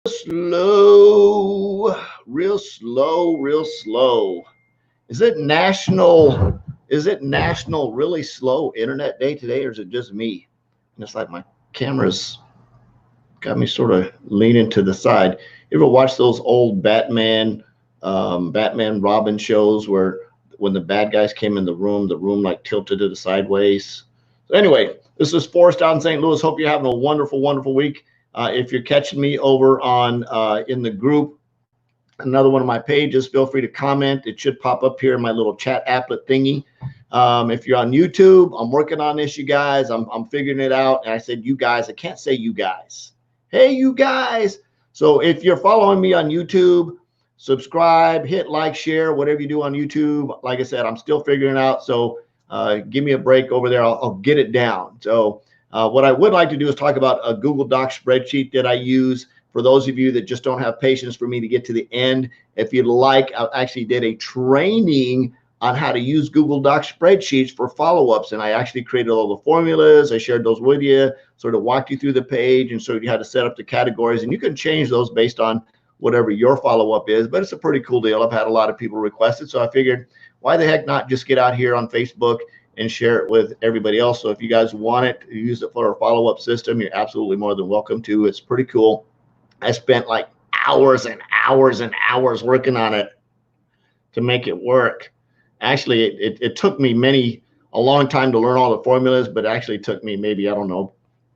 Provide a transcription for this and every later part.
Slow, real slow, real slow. Is it national? Is it national really slow internet day today, or is it just me? And it's like my camera's got me sort of leaning to the side. You ever watch those old Batman Robin shows where when the bad guys came in the room like tilted to the sideways? So anyway, this is Forrest out in St. Louis. Hope you're having a wonderful, wonderful week. If you're catching me over on in the group, another one of my pages, feel free to comment. It should pop up here in my little chat applet thingy. If you're on YouTube, I'm working on this, you guys. I'm figuring it out. And I said, you guys, I can't say you guys. Hey, you guys. So if you're following me on YouTube, subscribe, hit like, share, whatever you do on YouTube. Like I said, I'm still figuring it out. So give me a break over there. I'll get it down. So what I would like to do is talk about a Google Doc spreadsheet that I use. For those of you that just don't have patience for me to get to the end, if you'd like, I actually did a training on how to use Google Doc spreadsheets for follow-ups. And I actually created all the formulas. I shared those with you, sort of walked you through the page and showed you how to set up the categories. And you can change those based on whatever your follow-up is. But it's a pretty cool deal. I've had a lot of people request it. So I figured, why the heck not just get out here on Facebook and share it with everybody else. So if you guys want it, use it for a follow-up system, you're absolutely more than welcome to. It's pretty cool. I spent like hours and hours and hours working on it to make it work. Actually, it took me a long time to learn all the formulas, but it actually took me maybe, I don't know,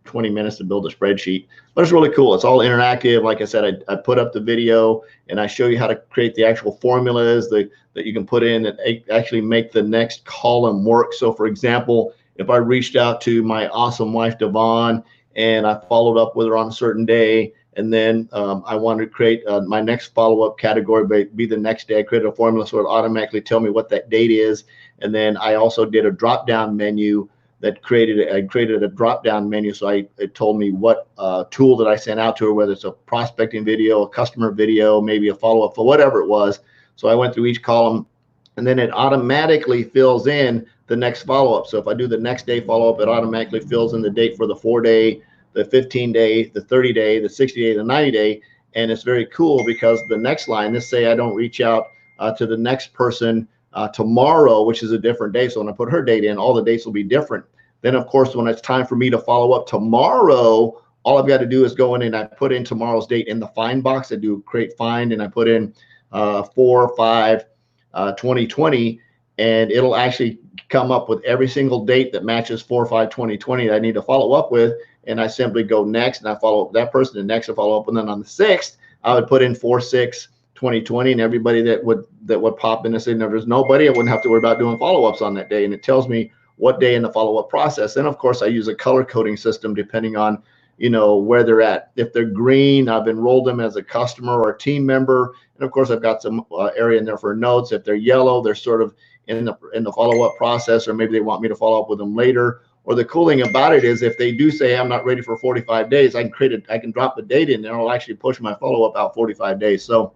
20 minutes to build a spreadsheet. But it's really cool. It's all interactive. Like I said, I put up the video and I show you how to create the actual formulas that you can put in that actually make the next column work. So for example, if I reached out to my awesome wife, Devon, and I followed up with her on a certain day, and then I wanted to create my next follow-up category be the next day. I created a formula so it automatically tell me what that date is. And then I also did a drop-down menu that I created a drop-down menu. So it told me what tool that I sent out to her, whether it's a prospecting video, a customer video, maybe a follow-up for whatever it was. So I went through each column, and then it automatically fills in the next follow-up. So if I do the next day follow-up, it automatically fills in the date for the 4-day, the 15-day, the 30-day, the 60-day, the 90-day. And it's very cool because the next line, let's say I don't reach out to the next person tomorrow, which is a different day. So when I put her date in, all the dates will be different. Then, of course, when it's time for me to follow up tomorrow, all I've got to do is go in and I put in tomorrow's date in the find box. I do create find and I put in 4/5/2020, and it'll actually come up with every single date that matches 4/5/2020 that I need to follow up with. And I simply go next and I follow up that person, and next I follow up. And then on the 6th, I would put in 4/6/2020, and everybody that would pop in and say, no, there's nobody, I wouldn't have to worry about doing follow-ups on that day. And it tells me what day in the follow-up process. And of course, I use a color coding system depending on, where they're at. If they're green, I've enrolled them as a customer or a team member. And of course, I've got some area in there for notes. If they're yellow, they're sort of in the follow-up process, or maybe they want me to follow up with them later. Or the cool thing about it is if they do say I'm not ready for 45 days, I can drop the date in and it'll actually push my follow-up out 45 days. So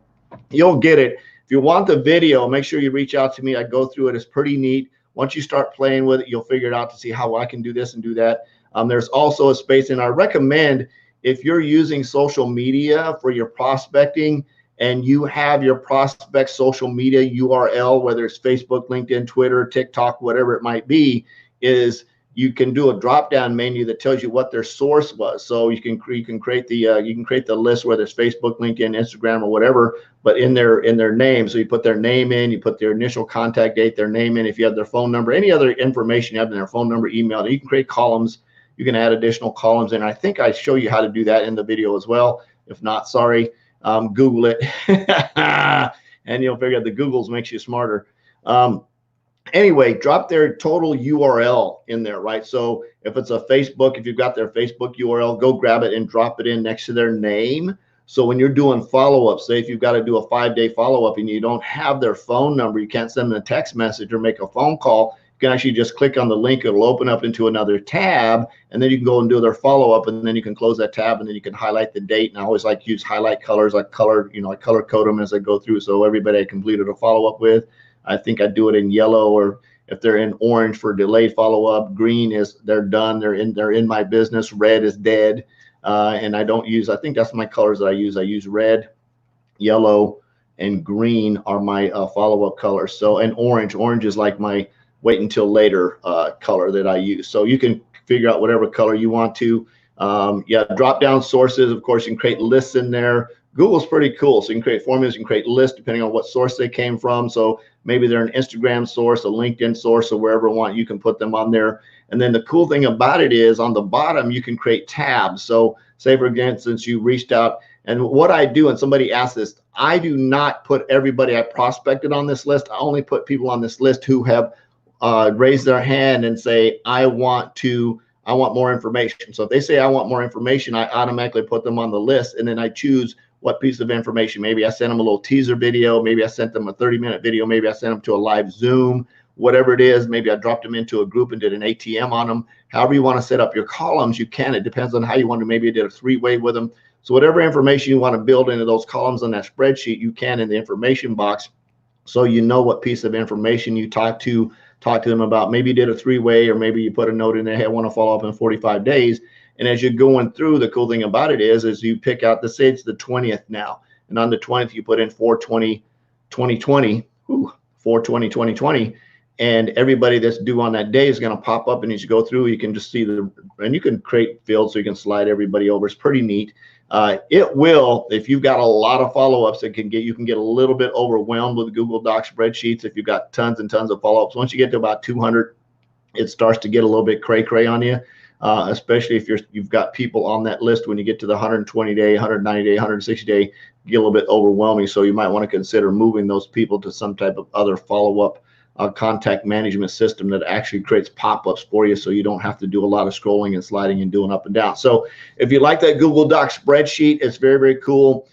you'll get it. If you want the video, make sure you reach out to me. I go through it. It's pretty neat. Once you start playing with it, you'll figure it out to see how I can do this and do that. There's also a space, and I recommend if you're using social media for your prospecting and you have your prospect social media URL, whether it's Facebook, LinkedIn, Twitter, TikTok, whatever it might be, is you can do a drop-down menu that tells you what their source was. So you can create the list, whether it's Facebook, LinkedIn, Instagram, or whatever, but in their name. So you put their name in, you put their initial contact date, their name in. If you have their phone number, any other information you have in their phone number, email, you can create columns. You can add additional columns in. I think I show you how to do that in the video as well. If not, sorry, Google it, and you'll figure out the Googles makes you smarter. Anyway, drop their total URL in there, right? So if it's a Facebook, if you've got their Facebook URL, go grab it and drop it in next to their name. So when you're doing follow-ups, say if you've got to do a 5-day follow-up and you don't have their phone number, you can't send them a text message or make a phone call, you can actually just click on the link. It'll open up into another tab, and then you can go and do their follow-up, and then you can close that tab, and then you can highlight the date. And I always like to use highlight colors. I color code them as I go through. So everybody I completed a follow-up with, I think I do it in yellow, or if they're in orange for delayed follow-up, green is they're done, they're in my business, red is dead. And I don't use, I think that's my colors that I use. I use red, yellow, and green are my follow-up colors. So, and orange is like my wait until later color that I use. So you can figure out whatever color you want to. Yeah, drop down sources. Of course, you can create lists in there. Google's pretty cool. So you can create formulas, you can create lists depending on what source they came from. So maybe they're an Instagram source, a LinkedIn source, or wherever you want, you can put them on there. And then the cool thing about it is on the bottom, you can create tabs. So say, for instance, you reached out, and what I do, and somebody asked this, I do not put everybody I prospected on this list. I only put people on this list who have raised their hand and say, I want more information. So if they say I want more information, I automatically put them on the list, and then I choose what piece of information. Maybe I sent them a little teaser video. Maybe I sent them a 30-minute video. Maybe I sent them to a live Zoom, whatever it is. Maybe I dropped them into a group and did an ATM on them. However you want to set up your columns, you can. It depends on how you want to. Maybe you did a 3-way with them. So whatever information you want to build into those columns on that spreadsheet, you can in the information box. So you know what piece of information you talk to them about. Maybe you did a 3-way, or maybe you put a note in there, hey, I want to follow up in 45 days. And as you're going through, the cool thing about it is you pick out, let's say it's the 20th now. And on the 20th, you put in 4/20/2020, 4/20/2020. And everybody that's due on that day is going to pop up, and as you go through, you can just see and you can create fields so you can slide everybody over. It's pretty neat. It will, if you've got a lot of follow-ups, you can get a little bit overwhelmed with Google Docs spreadsheets. If you've got tons and tons of follow-ups, once you get to about 200, it starts to get a little bit cray-cray on you. Especially if you've got people on that list. When you get to the 120-day, 190-day, 160-day, get a little bit overwhelming. So you might want to consider moving those people to some type of other follow-up contact management system that actually creates pop-ups for you, so you don't have to do a lot of scrolling and sliding and doing up and down. So if you like that Google Docs spreadsheet, it's very, very cool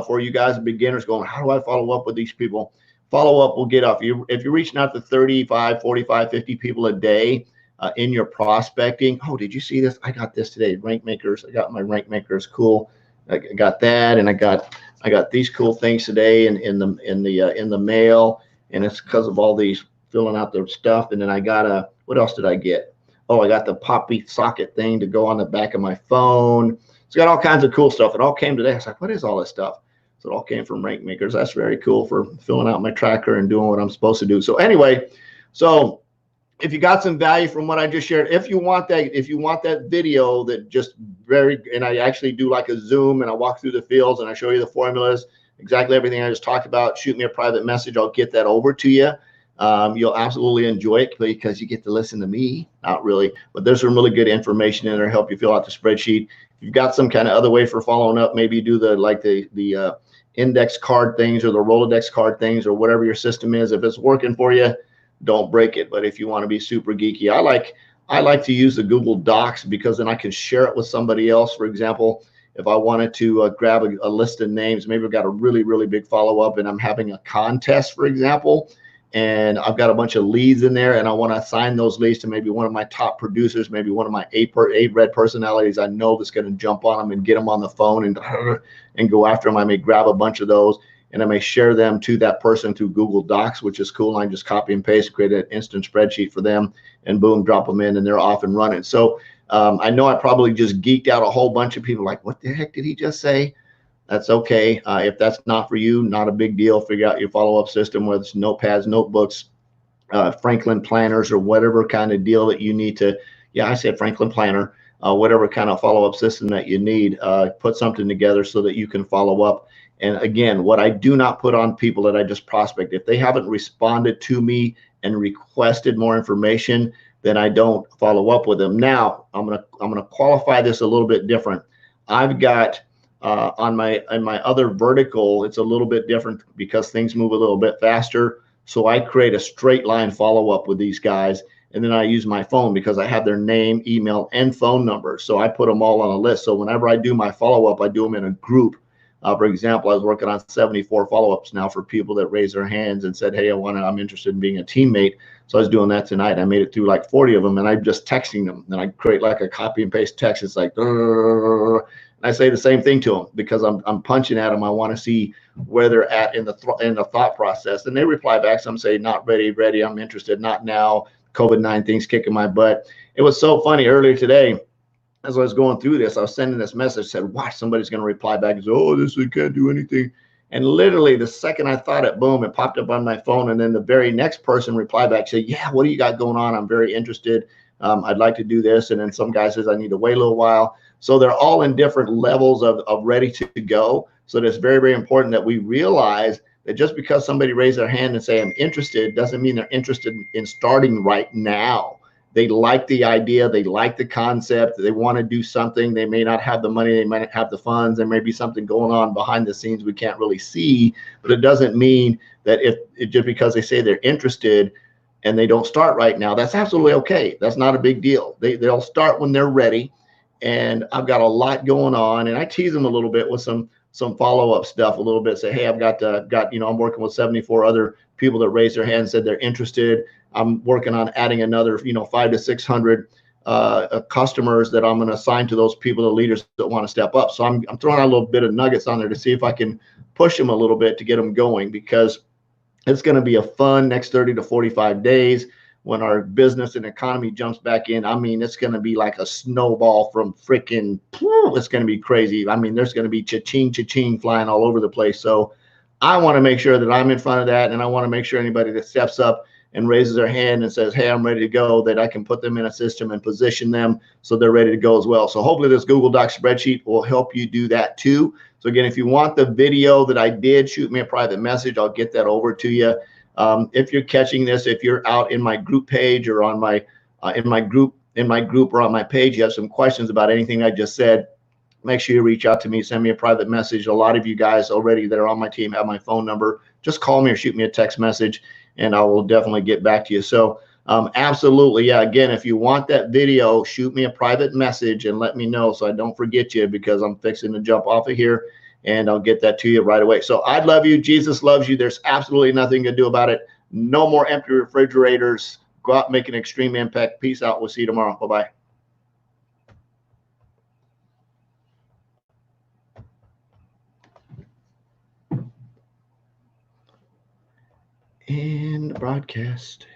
for you guys, beginners, going, how do I follow up with these people? Follow-up will get off. If you're reaching out to 35, 45, 50 people a day, in your prospecting. Oh, did you see this? I got this today. Rank Makers. I got my Rank Makers. Cool. I got that, and I got these cool things today in the mail, and it's because of all these filling out their stuff. And then I got what else did I get? Oh, I got the Poppy socket thing to go on the back of my phone. It's got all kinds of cool stuff. It all came today. I was like, what is all this stuff? So it all came from Rank Makers. That's very cool for filling out my tracker and doing what I'm supposed to do. So anyway, so if you got some value from what I just shared, if you want that video that just and I actually do like a Zoom, and I walk through the fields and I show you the formulas, exactly everything I just talked about, shoot me a private message. I'll get that over to you. You'll absolutely enjoy it because you get to listen to me. Not really, but there's some really good information in there to help you fill out the spreadsheet. If you've got some kind of other way for following up, maybe you do the index card things or the Rolodex card things or whatever your system is. If it's working for you, don't break it. But if you want to be super geeky, I like to use the Google Docs, because then I can share it with somebody else. For example, if I wanted to grab a list of names, maybe I've got a really, really big follow-up and I'm having a contest, for example, and I've got a bunch of leads in there, and I want to assign those leads to maybe one of my top producers, maybe one of my eight red personalities I know that's going to jump on them and get them on the phone and go after them. I may grab a bunch of those, and I may share them to that person through Google Docs, which is cool. I just copy and paste, create an instant spreadsheet for them, and boom, drop them in, and they're off and running. So I know I probably just geeked out a whole bunch of people like, what the heck did he just say? That's okay. If that's not for you, not a big deal. Figure out your follow-up system, whether it's notepads, notebooks, Franklin planners, or whatever kind of deal that you need to. Yeah, I said Franklin planner. Whatever kind of follow-up system that you need, put something together so that you can follow up. And again, what I do not put on people that I just prospect, if they haven't responded to me and requested more information, then I don't follow up with them. Now, I'm gonna qualify this a little bit different. I've got on my other vertical, it's a little bit different because things move a little bit faster. So I create a straight line follow-up with these guys, and then I use my phone because I have their name, email, and phone number. So I put them all on a list. So whenever I do my follow-up, I do them in a group. For example, I was working on 74 follow-ups now for people that raised their hands and said, hey, I'm interested in being a teammate. So I was doing that tonight. I made it through like 40 of them, and I'm just texting them. And I create like a copy and paste text. It's like, and I say the same thing to them because I'm punching at them. I want to see where they're at in the thought process. And they reply back. Some say, not ready, I'm interested, not now. COVID-19 thing's kicking my butt. It was so funny earlier today. as I was going through this, I was sending this message, said, watch, somebody's going to reply back and say, oh, this can't do anything. And literally the second I thought it, boom, it popped up on my phone. And then the very next person replied back, said, yeah, what do you got going on? I'm very interested. I'd like to do this. And then some guy says, I need to wait a little while. So they're all in different levels of ready to go. So it's very, very important that we realize that just because somebody raised their hand and say, I'm interested, doesn't mean they're interested in starting right now. They like the idea, they like the concept, they want to do something. They may not have the money, they might not have the funds, there may be something going on behind the scenes we can't really see, but it doesn't mean that if just because they say they're interested and they don't start right now, that's absolutely okay. That's not a big deal. They'll start when they're ready. And I've got a lot going on, and I tease them a little bit with some follow-up stuff a little bit. Say, hey, I've got I'm working with 74 other people that raised their hand and said they're interested. I'm working on adding another 500 to 600 customers that I'm going to assign to those people, the leaders that want to step up. So I'm throwing out a little bit of nuggets on there to see if I can push them a little bit to get them going, because it's going to be a fun next 30 to 45 days. When our business and economy jumps back in, I mean, it's going to be like a snowball from freaking, it's going to be crazy. I mean, there's going to be cha-ching, cha-ching flying all over the place. So I want to make sure that I'm in front of that. And I want to make sure anybody that steps up and raises their hand and says, hey, I'm ready to go, that I can put them in a system and position them so they're ready to go as well. So hopefully this Google Doc spreadsheet will help you do that too. So again, if you want the video that I did, shoot me a private message. I'll get that over to you. If you're catching this, if you're out in my group page or on my in my group or on my page, you have some questions about anything I just said, make sure you reach out to me, send me a private message. A lot of you guys already that are on my team have my phone number. Just call me or shoot me a text message, and I will definitely get back to you. So absolutely, yeah. Again, if you want that video, shoot me a private message and let me know so I don't forget you, because I'm fixing to jump off of here. And I'll get that to you right away. So I love you. Jesus loves you. There's absolutely nothing to do about it. No more empty refrigerators. Go out and make an extreme impact. Peace out. We'll see you tomorrow. Bye-bye. And broadcast.